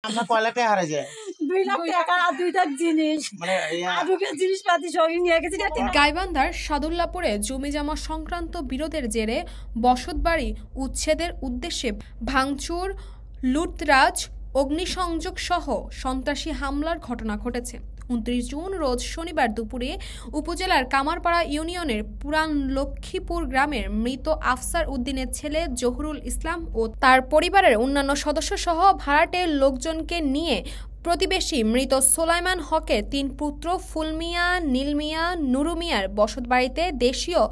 আমরা কয় লাখ টাকা হারা যায় 2 লাখ টাকা আর 2টা জিনিস মানে আজুকে জিনিসপাতি সবই নিয়ে গেছে। গাইবান্ধার সাদুল্লাপুরে জমিজমা সংক্রান্ত বিরোধের জেরে বসতবাড়ি উচ্ছেদের উদ্দেশ্যে ভাঙচুর, লুটতরাজ, অগ্নিসংযোগ সহ সন্ত্রাসী হামলার ঘটনা ঘটেছে। 29 জুন রোজ শনিবার দুপুরে উপজেলার কামারপাড়া ইউনিয়নের পুরান লক্ষ্মীপুর গ্রামের মৃত আফসার উদ্দিনের ছেলে জহুরুল ইসলাম ও তার পরিবারের অন্যান্য সদস্য সহ ভাড়াটের লোকজনকে নিয়ে প্রতিবেশী মৃত সোলাইমান হকের 3 পুত্র ফুলমিয়া, নীলমিয়া, নুরু মিয়ার বসতবাড়িতে দেশীয়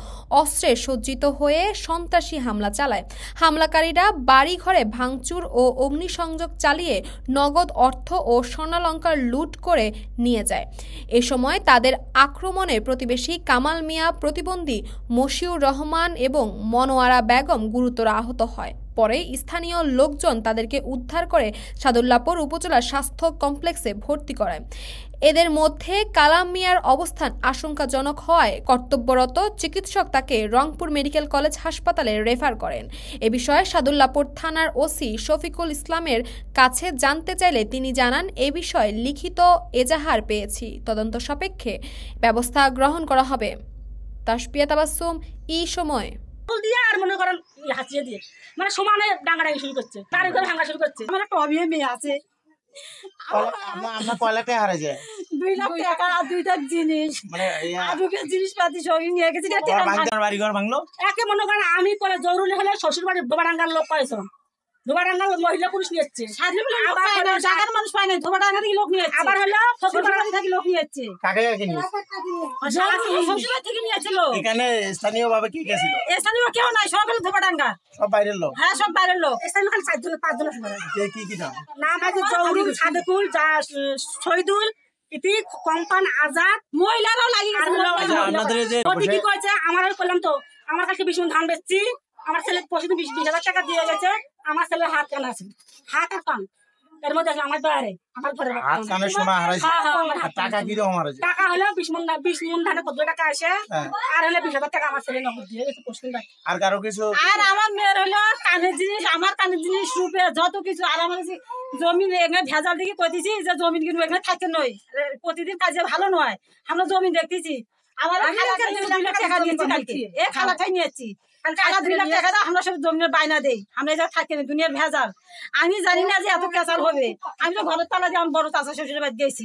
অস্ত্রে সজ্জিত হয়ে সন্ত্রাসী হামলা চালায়। হামলাকারীরা বাড়িঘরে ভাঙচুর ও অগ্নিসংযোগ চালিয়ে নগদ অর্থ ও স্বর্ণালংকার লুট করে নিয়ে যায়। এ সময় তাদের আক্রমণে প্রতিবেশী কামাল মিয়া, প্রতিবন্ধী মশিউর রহমান এবং মনোয়ারা বেগম গুরুতর আহত হয়। পরে স্থানীয় লোকজন তাদেরকে উদ্ধার করে সাদুল্লাপুর উপজেলা স্বাস্থ্য কমপ্লেক্সে ভর্তি করায়। এদের মধ্যে কালাম মিয়ার অবস্থান আশঙ্কাজনক হওয়ায় কর্তব্যরত চিকিৎসক তাকে রংপুর মেডিকেল কলেজ হাসপাতালে রেফার করেন। এ বিষয়ে সাদুল্লাপুর থানার ওসি শফিকুল ইসলামের কাছে জানতে চাইলে তিনি জানান, এ বিষয়ে লিখিত এজাহার পেয়েছি, তদন্ত সাপেক্ষে ব্যবস্থা গ্রহণ করা হবে। তাসপিয়া তাবাসসুম, সময়। আর মনে করেন হাসিয়ে দিয়ে মানে সমানে ডাঙ্গাডাঙ্গি শুরু করছে, তার করে ভাঙা শুরু করছে। আমার একটা অভিনয় মেয়ে আছে, আমরা কয় লাখ টাকা হারা যায় 2 লাখ টাকা আর 2টা জিনিস মানে আজুকে জিনিসপাতি সবই নিয়ে গেছে। বাড়িঘর ভাঙলো একে মনে করেন আমি পরে জরুরি হলে শ্বশুর বাড়ির ধোবাডাঙ্গার লোক পাইছো, ধোবাডাঙ্গার মহিলা পুলিশ নিয়ে যাচ্ছে, ঢাকার মানুষ পায় না, ধোবাডাঙ্গা থেকে লোক নিয়ে আবার হলো শ্বশুরবাড়ি থেকে লোক নিয়ে যাচ্ছে। কাকে কাকে নিয়ে শ্বশুরবাড়ি থেকে নিয়েছিল। এখানে স্থানীয় ভাবে কি গেছিল? স্থানীয় কেউ নাই, সব হলো ধোবাডাঙ্গা, সব বাইরের লোক। হ্যাঁ সব বাইরের লোক। স্থানীয় খালি 5 জন কি কি নাম? নাম আছে জহুরুল, সাদেকুল, শহীদুল, ইতি, কম্পান, আজাদ, মহিলারাও লাগি গেছে। আপনাদের যে কি কইছে আমার বললাম তো আমার কাছে 20 মণ ধান বেচছি, আমার ছেলে প্রতিদিন 20,000 টাকা দিয়ে গেছে। আমার ছেলে হাত কান আছে, হাত আর কান এর মধ্যে আমার বাইরে আমার ঘরে হাত কানের সোনা হারাইছে। টাকা কি রকম হারাইছে? টাকা হলো 20 মণ ধানে 15 টাকা আসে, আর হলো 20,000 টাকা আমার ছেলে নগদ দিয়ে গেছে পশ্চিম বাড়ি। আর কারো কিছু? আর আমার মেয়ের হলো কানের জিনিস, আমার কানের জিনিস, রূপে যত কিছু। আর আমার জমিন এখানে ভেজাল দিকে কইতেছি যে জমিন কিন্তু এখানে থাকতে নয়, প্রতিদিন কাজে ভালো নয়। আমরা জমিন দেখতেছি, আমার 2 লাখ টাকা নিয়েছি কালকে, খালাটাই নিয়েছি। খালা 2 লাখ টাকা আমরা সব জমিনের বায়না দেই, আমরা যা থাকি না দুনিয়ার ভেজাল। আমি জানি না যে এত কেসাল হবে। আমি তো ঘরের তালা দিয়ে আমার বড় চাচা শ্বশুরের বাড়ি গেছি।